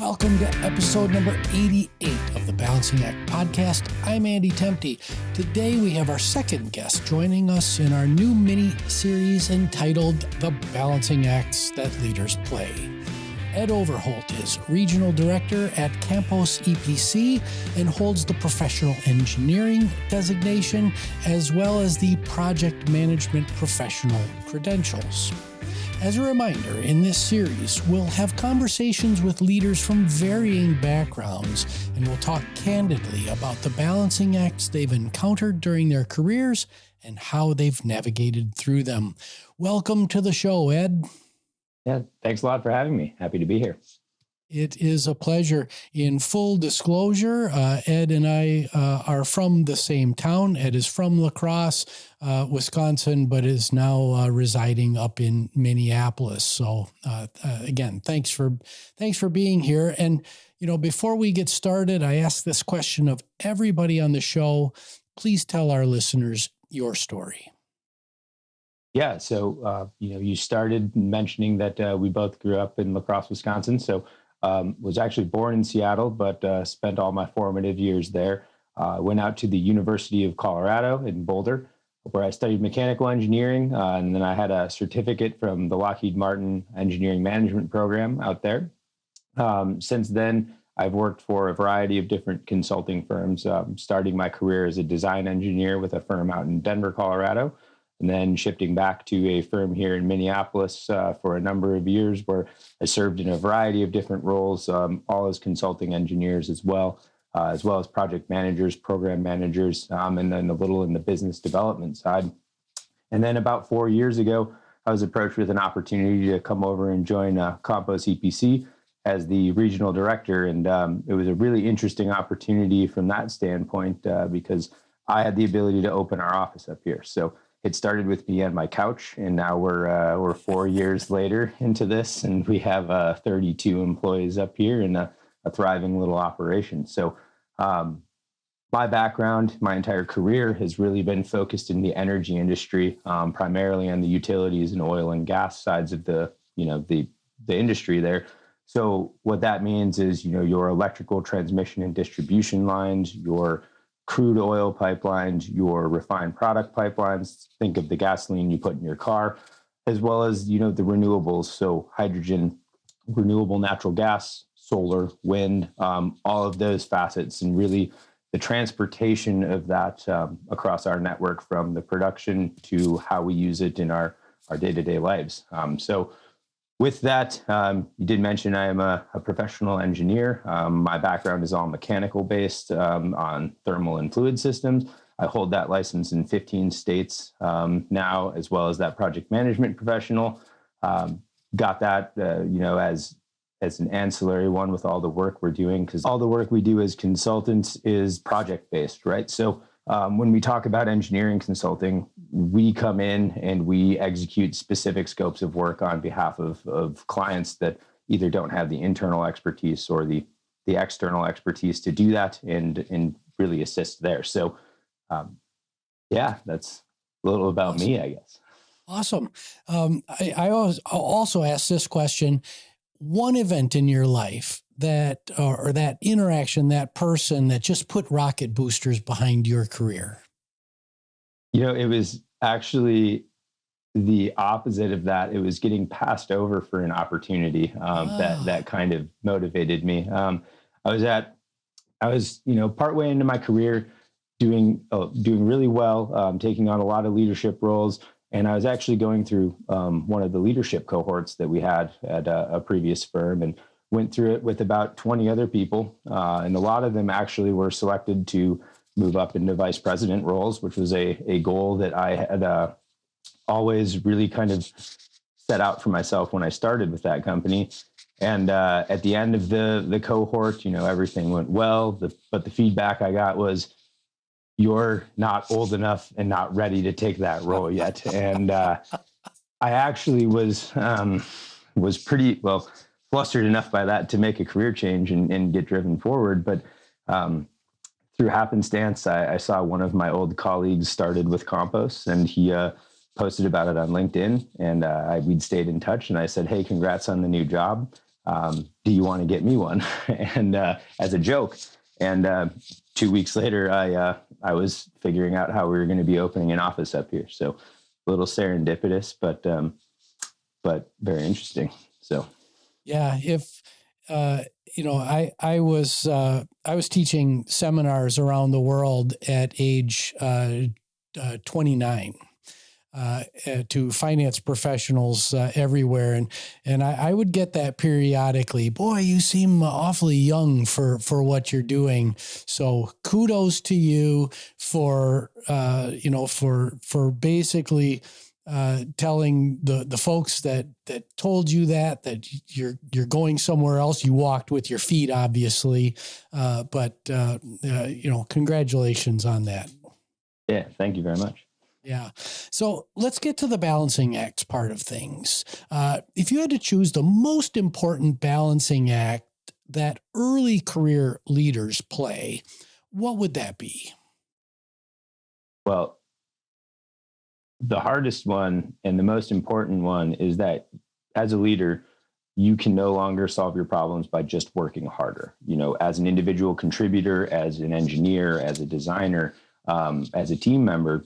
Welcome to episode number 88 of the Balancing Act podcast. I'm Andy Tempty. Today we have our second guest joining us in our new mini-series entitled The Balancing Acts That Leaders Play. Ed Overholt is Regional Director at Campos EPC and holds the Professional Engineering designation as well as the Project Management Professional credentials. As a reminder, in this series, we'll have conversations with leaders from varying backgrounds, and we'll talk candidly about the balancing acts they've encountered during their careers and how they've navigated through them. Welcome to the show, Ed. Yeah, thanks a lot for having me. Happy to be here. It is a pleasure. In full disclosure, Ed and I are from the same town. Ed is from La Crosse, Wisconsin, but is now residing up in Minneapolis. So again, thanks for being here. And before we get started, I ask this question of everybody on the show. Please tell our listeners your story. Yeah, so you started mentioning that we both grew up in La Crosse, Wisconsin. So was actually born in Seattle, but spent all my formative years there. Went out to the University of Colorado in Boulder, where I studied mechanical engineering. And then I had a certificate from the Lockheed Martin Engineering Management Program out there. Since then, I've worked for a variety of different consulting firms, starting my career as a design engineer with a firm out in Denver, Colorado, and then shifting back to a firm here in Minneapolis for a number of years where I served in a variety of different roles, all as consulting engineers as well as project managers, program managers, and then a little in the business development side. And then about 4 years ago, I was approached with an opportunity to come over and join Campos EPC as the regional director. And it was a really interesting opportunity from that standpoint because I had the ability to open our office up here. So it started with me on my couch, and now we're 4 years later into this, and we have 32 employees up here in a thriving little operation. So my background, my entire career has really been focused in the energy industry, primarily on the utilities and oil and gas sides of the industry there. So what that means is, your electrical transmission and distribution lines, your crude oil pipelines, your refined product pipelines, think of the gasoline you put in your car, as well as, the renewables. So hydrogen, renewable natural gas, solar, wind, all of those facets, and really the transportation of that across our network from the production to how we use it in our day-to-day lives. So with that, you did mention I am a professional engineer. My background is all mechanical based on thermal and fluid systems. I hold that license in 15 states now, as well as that project management professional. Got that, as an ancillary one with all the work we're doing, because all the work we do as consultants is project based, right? So when we talk about engineering consulting, we come in and we execute specific scopes of work on behalf of clients that either don't have the internal expertise or the external expertise to do that and really assist there. So, that's a little about me, I guess. Awesome. I also ask this question: one event in your life that interaction, that person that just put rocket boosters behind your career? It was actually the opposite of that. It was getting passed over for an opportunity that kind of motivated me. I was partway into my career, doing really well, taking on a lot of leadership roles. And I was actually going through one of the leadership cohorts that we had at a previous firm, and went through it with about 20 other people. And a lot of them actually were selected to move up into vice president roles, which was a goal that I had always really kind of set out for myself when I started with that company. And at the end of the cohort, everything went well. But the feedback I got was, you're not old enough and not ready to take that role yet. And I actually was pretty flustered enough by that to make a career change and get driven forward. But through happenstance, I saw one of my old colleagues started with Campos, and he posted about it on LinkedIn, and we'd stayed in touch. And I said, "Hey, congrats on the new job. Do you want to get me one? And as a joke. And 2 weeks later, I was figuring out how we were going to be opening an office up here. So a little serendipitous, but very interesting. So, yeah, if I was teaching seminars around the world at age 29. To finance professionals everywhere. And I would get that periodically. Boy, you seem awfully young for what you're doing. So kudos to you for basically telling the folks that told you that you're going somewhere else. You walked with your feet, obviously, but congratulations on that. Yeah, thank you very much. Yeah. So let's get to the balancing act part of things. If you had to choose the most important balancing act that early career leaders play, what would that be? Well, the hardest one and the most important one is that as a leader, you can no longer solve your problems by just working harder. As an individual contributor, as an engineer, as a designer, as a team member,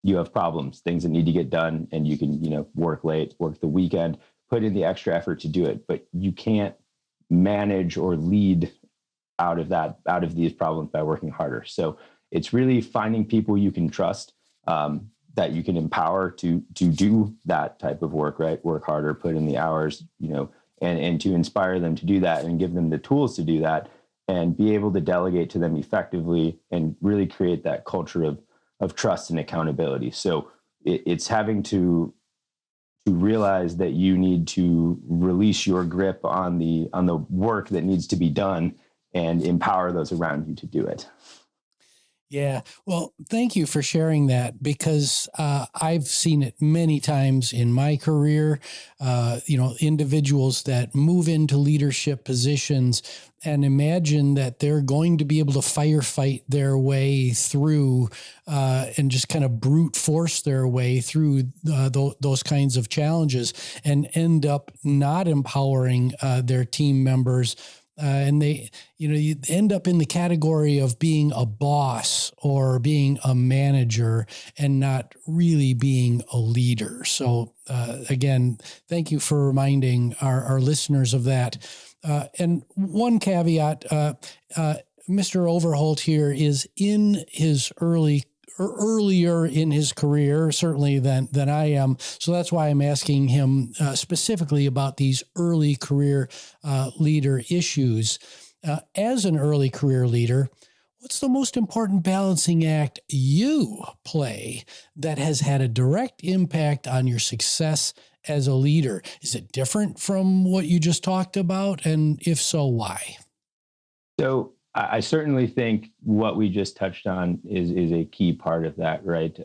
you have problems, things that need to get done, and you can, work late, work the weekend, put in the extra effort to do it, but you can't manage or lead out of these problems by working harder. So it's really finding people you can trust, that you can empower to do that type of work, right? Work harder, put in the hours, and to inspire them to do that and give them the tools to do that and be able to delegate to them effectively and really create that culture of trust and accountability. So it's having to realize that you need to release your grip on the work that needs to be done and empower those around you to do it. Yeah. Well, thank you for sharing that, because I've seen it many times in my career, individuals that move into leadership positions and imagine that they're going to be able to firefight their way through and just kind of brute force their way through those kinds of challenges and end up not empowering their team members. And you end up in the category of being a boss or being a manager and not really being a leader. So again, thank you for reminding our listeners of that. And one caveat, Mr. Overholt here is in his earlier in his career, certainly than I am. So that's why I'm asking him specifically about these early career leader issues. As an early career leader, what's the most important balancing act you play that has had a direct impact on your success as a leader? Is it different from what you just talked about? And if so, why? So I certainly think what we just touched on is a key part of that, right?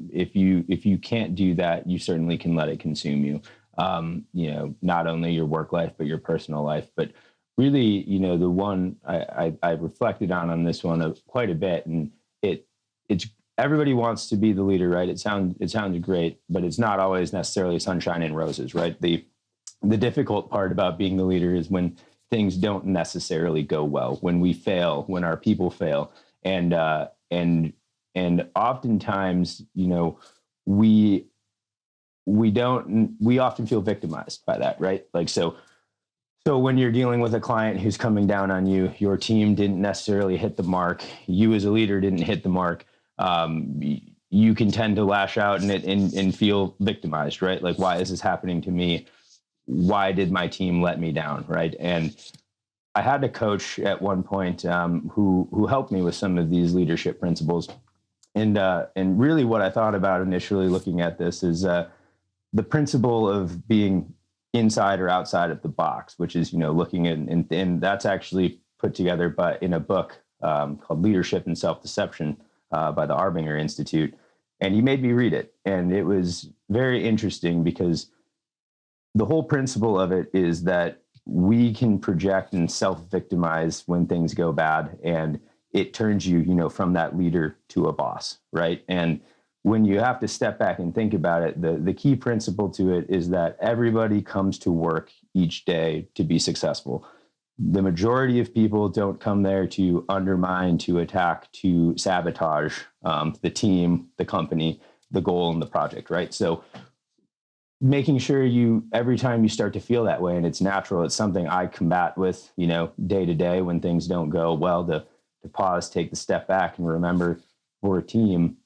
If you can't do that, you certainly can let it consume you. Not only your work life, but your personal life. But really, the one I reflected on this one quite a bit, and it's everybody wants to be the leader, right? It sounds great, but it's not always necessarily sunshine and roses, right? The difficult part about being the leader is when things don't necessarily go well, when we fail, when our people fail. And oftentimes, we often feel victimized by that, right? So when you're dealing with a client who's coming down on you, your team didn't necessarily hit the mark, you as a leader didn't hit the mark, you can tend to lash out and feel victimized, right? Like, why is this happening to me? Why did my team let me down, right? And I had a coach at one point who helped me with some of these leadership principles. And really what I thought about initially looking at this is the principle of being inside or outside of the box, which is, looking at, and that's actually put together in a book called Leadership and Self-Deception by the Arbinger Institute. And he made me read it. And it was very interesting because the whole principle of it is that we can project and self-victimize when things go bad, and it turns you, from that leader to a boss, right? And when you have to step back and think about it, the key principle to it is that everybody comes to work each day to be successful. The majority of people don't come there to undermine, to attack, to sabotage the team, the company, the goal, and the project, right? So making sure every time you start to feel that way, and it's natural, it's something I combat with, day to day when things don't go well, to pause, take the step back and remember we're a team,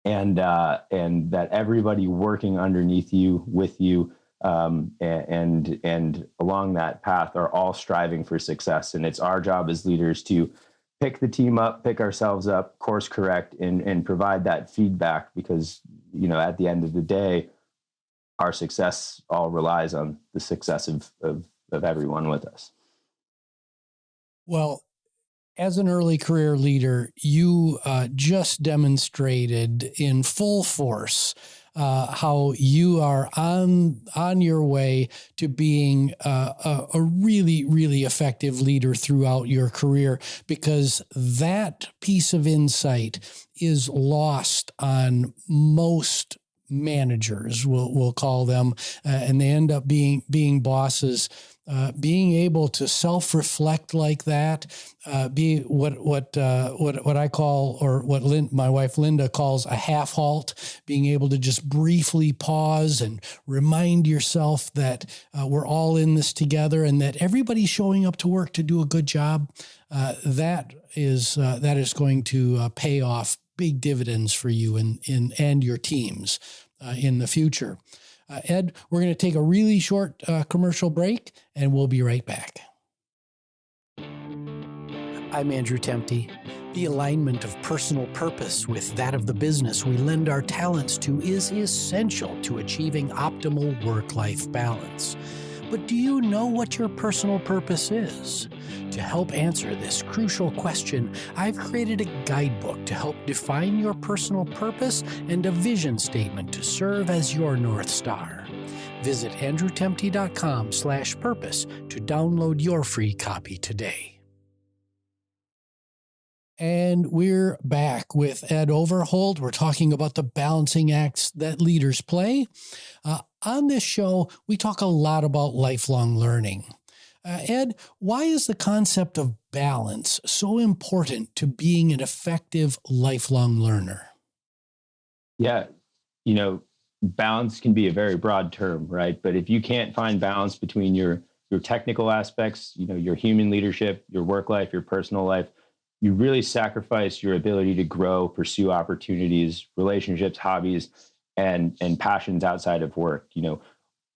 and that everybody working underneath you, with you, and along that path are all striving for success. And it's our job as leaders to pick the team up, pick ourselves up, course correct, and provide that feedback, because, at the end of the day, our success all relies on the success of everyone with us. Well, as an early career leader, you just demonstrated in full force how you are on your way to being a really, really effective leader throughout your career, because that piece of insight is lost on most managers, we'll call them, and they end up being bosses. Being able to self-reflect like that, be what I call, or what my wife Linda calls, a half halt. Being able to just briefly pause and remind yourself that we're all in this together, and that everybody's showing up to work to do a good job. That is going to pay off big dividends for you and your teams in the future. Ed, we're going to take a really short commercial break, and we'll be right back. I'm Andrew Tempte. The alignment of personal purpose with that of the business we lend our talents to is essential to achieving optimal work-life balance. But do you know what your personal purpose is? To help answer this crucial question, I've created a guidebook to help define your personal purpose and a vision statement to serve as your North Star. Visit andrewtempte.com/purpose to download your free copy today. And we're back with Ed Overholt. We're talking about the balancing acts that leaders play. On this show, we talk a lot about lifelong learning. Ed, why is the concept of balance so important to being an effective lifelong learner? Yeah, balance can be a very broad term, right? But if you can't find balance between your technical aspects, your human leadership, your work life, your personal life, you really sacrifice your ability to grow, pursue opportunities, relationships, hobbies, and passions outside of work.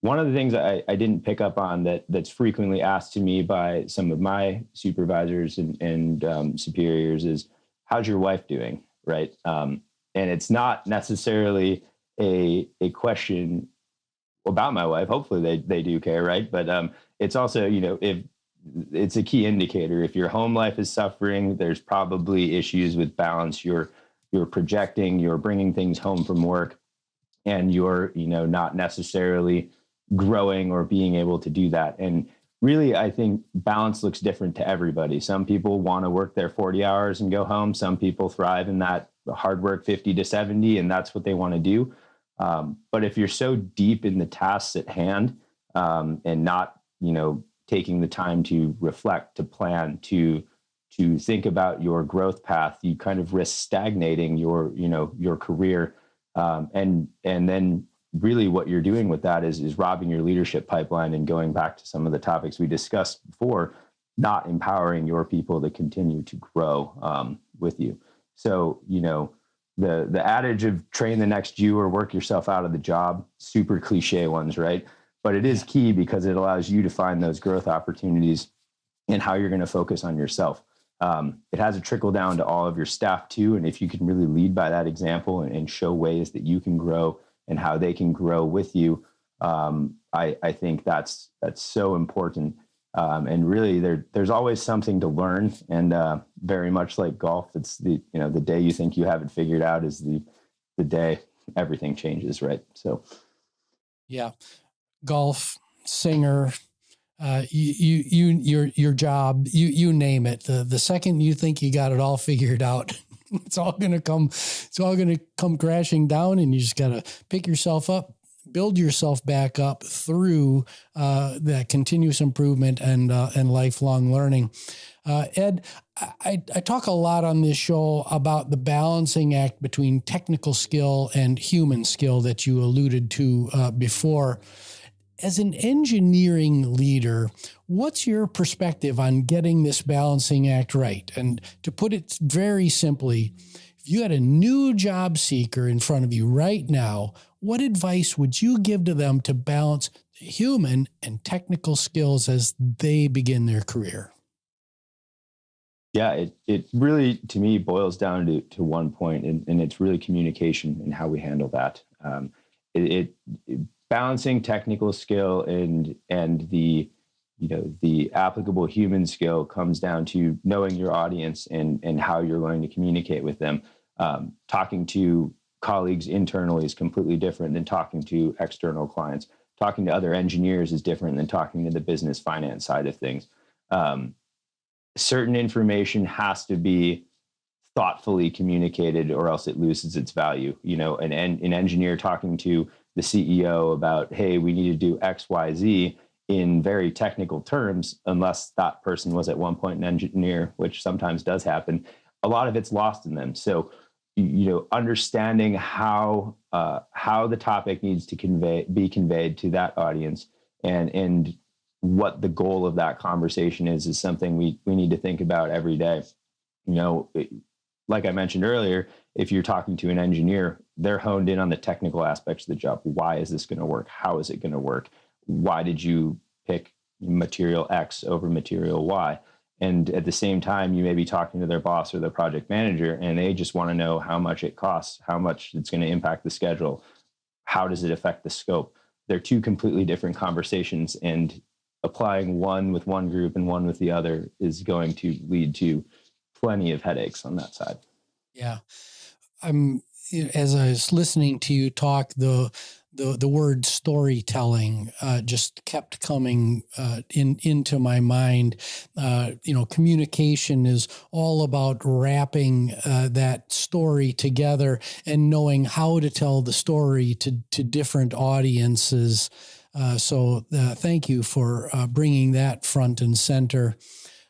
One of the things I didn't pick up on that's frequently asked to me by some of my supervisors and superiors is, how's your wife doing? Right. And it's not necessarily a question about my wife. Hopefully they do care. Right. But it's also, if it's a key indicator, if your home life is suffering, there's probably issues with balance. You're projecting, you're bringing things home from work, and you're, not necessarily growing or being able to do that. And really, I think balance looks different to everybody. Some people want to work their 40 hours and go home. Some people thrive in that hard work 50 to 70, and that's what they want to do. But if you're so deep in the tasks at hand, and not, taking the time to reflect, to plan, to think about your growth path, you kind of risk stagnating your career. And then really what you're doing with that is robbing your leadership pipeline, and going back to some of the topics we discussed before, not empowering your people to continue to grow with you. So, the adage of train the next you or work yourself out of the job, super cliche ones, right? But it is key, because it allows you to find those growth opportunities and how you're going to focus on yourself. It has a trickle down to all of your staff too. And if you can really lead by that example and show ways that you can grow and how they can grow with you, I think that's so important. And really there's always something to learn. And very much like golf, it's the day you think you have it figured out is the day everything changes, right? So, yeah. Golf, singer, your job, you name it. The second you think you got it all figured out, It's all going to come crashing down, and you just got to pick yourself up, build yourself back up through that continuous improvement and lifelong learning. Ed, I talk a lot on this show about the balancing act between technical skill and human skill that you alluded to before. As an engineering leader, what's your perspective on getting this balancing act right? And to put it very simply, if you had a new job seeker in front of you right now, what advice would you give to them to balance the human and technical skills as they begin their career? Yeah, it really, to me, boils down to one point, and it's really communication and how we handle that. It balancing technical skill and the applicable human skill comes down to knowing your audience and how you're going to communicate with them. Talking to colleagues internally is completely different than talking to external clients. Talking to other engineers is different than talking to the business finance side of things. Certain information has to be thoughtfully communicated or else it loses its value. An engineer talking to the CEO about, hey, we need to do X, Y, Z in very technical terms, unless that person was at one point an engineer, which sometimes does happen, a lot of it's lost in them. So, understanding how the topic needs to be conveyed to that audience and what the goal of that conversation is something we need to think about every day. Like I mentioned earlier, if you're talking to an engineer, they're honed in on the technical aspects of the job. Why is this going to work? How is it going to work? Why did you pick material X over material Y? And at the same time, you may be talking to their boss or their project manager, and they just want to know how much it costs, how much it's going to impact the schedule. How does it affect the scope? They're two completely different conversations, and applying one with one group and one with the other is going to lead to plenty of headaches on that side. Yeah. As I was listening to you talk, the word storytelling just kept coming into my mind. Communication is all about wrapping that story together and knowing how to tell the story to different audiences. So thank you for bringing that front and center.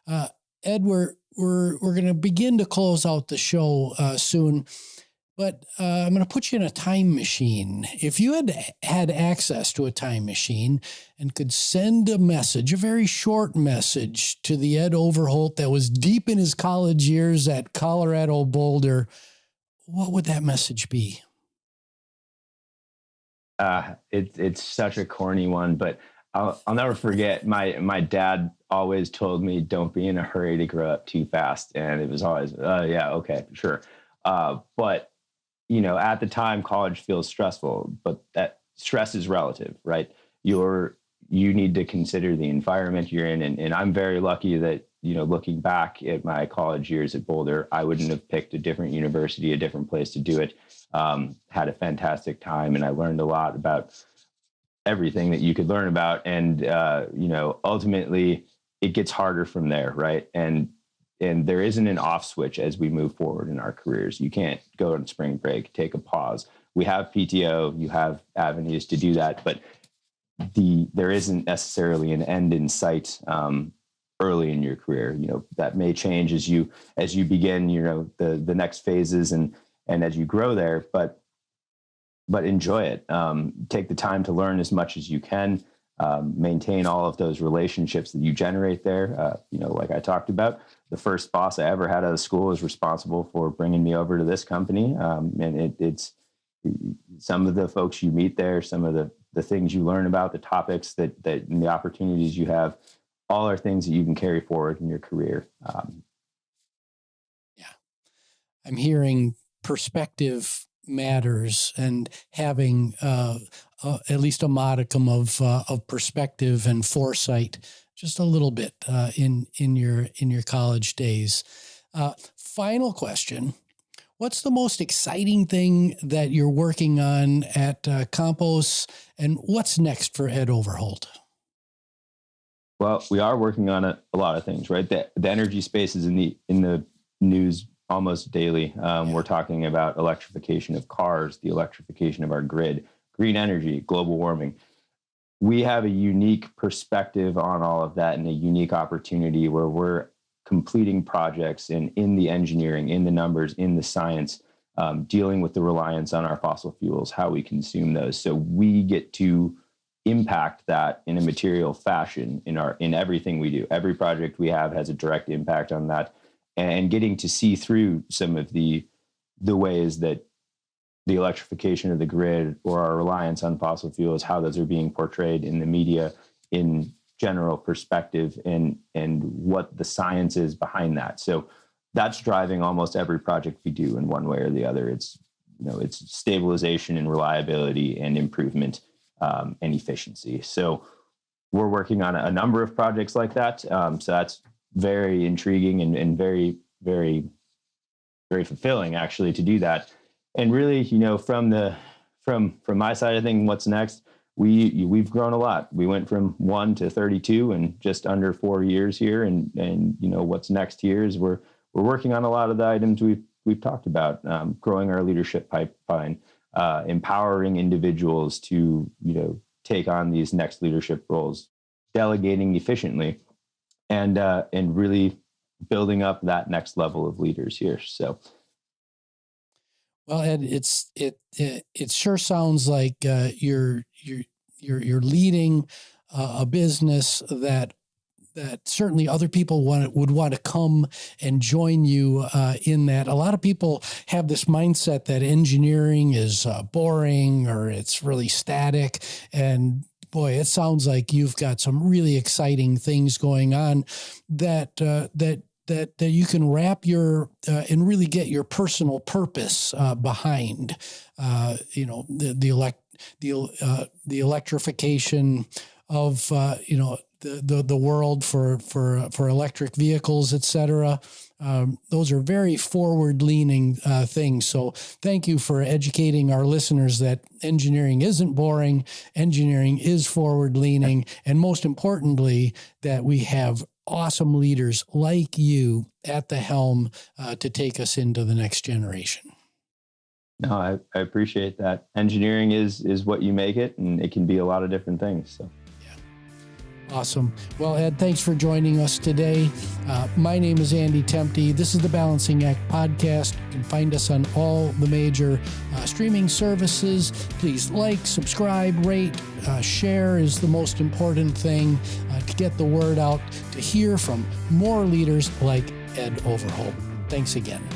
Ed, we're going to begin to close out the show soon. But I'm going to put you in a time machine. If you had access to a time machine and could send a message, a very short message to the Ed Overholt that was deep in his college years at Colorado Boulder, what would that message be? It's such a corny one, but I'll never forget. My dad always told me, "Don't be in a hurry to grow up too fast," and it was always, "Yeah, okay, sure." But at the time, college feels stressful, but that stress is relative, right? You need to consider the environment you're in. And I'm very lucky that, looking back at my college years at Boulder, I wouldn't have picked a different university, a different place to do it. Had a fantastic time, and I learned a lot about everything that you could learn about. And, ultimately it gets harder from there, right? And there isn't an off switch as we move forward in our careers. You can't go on spring break, take a pause. We have PTO, you have avenues to do that, but there isn't necessarily an end in sight early in your career. That may change as you begin, the next phases and as you grow there, but enjoy it. Take the time to learn as much as you can. Maintain all of those relationships that you generate there. Like I talked about, the first boss I ever had out of school is responsible for bringing me over to this company. And it's some of the folks you meet there, some of the things you learn about, the topics that and the opportunities you have, all are things that you can carry forward in your career. Yeah. I'm hearing perspective matters and having at least a modicum of perspective and foresight, just a little bit in your college days. Final question: what's the most exciting thing that you're working on at Campos, and what's next for Ed Overholt? Well, we are working on a lot of things, right? The energy space is in the news almost daily. We're talking about electrification of cars, the electrification of our grid, green energy, global warming. We have a unique perspective on all of that and a unique opportunity where we're completing projects in the engineering, in the numbers, in the science, dealing with the reliance on our fossil fuels, how we consume those. So we get to impact that in a material fashion in everything we do. Every project we have has a direct impact on that, and getting to see through some of the ways that the electrification of the grid or our reliance on fossil fuels, how those are being portrayed in the media in general perspective, and what the science is behind that. So that's driving almost every project we do in one way or the other. It's stabilization and reliability and improvement and efficiency. So we're working on a number of projects like that. So that's very intriguing and very, very, very fulfilling actually to do that. And really, from my side of things, what's next? We've grown a lot. We went from 1 to 32 in just under 4 years here, and what's next here is we're working on a lot of the items we've talked about, growing our leadership pipeline, empowering individuals to take on these next leadership roles, delegating efficiently, and really building up that next level of leaders here. So. Well, Ed, it sure sounds like you're leading a business that certainly other people would want to come and join you in that. A lot of people have this mindset that engineering is boring or it's really static, and boy, it sounds like you've got some really exciting things going on that you can wrap your and really get your personal purpose behind. The electrification of the world for electric vehicles, et cetera. Those are very forward-leaning things. So thank you for educating our listeners that engineering isn't boring, engineering is forward-leaning, and most importantly, that we have awesome leaders like you at the helm to take us into the next generation. No, I appreciate that. Engineering is what you make it, and it can be a lot of different things. So. Awesome. Well, Ed, thanks for joining us today. My name is Andy Tempty. This is the Balancing Act podcast. You can find us on all the major streaming services. Please like, subscribe, rate, share is the most important thing to get the word out, to hear from more leaders like Ed Overholt. Thanks again.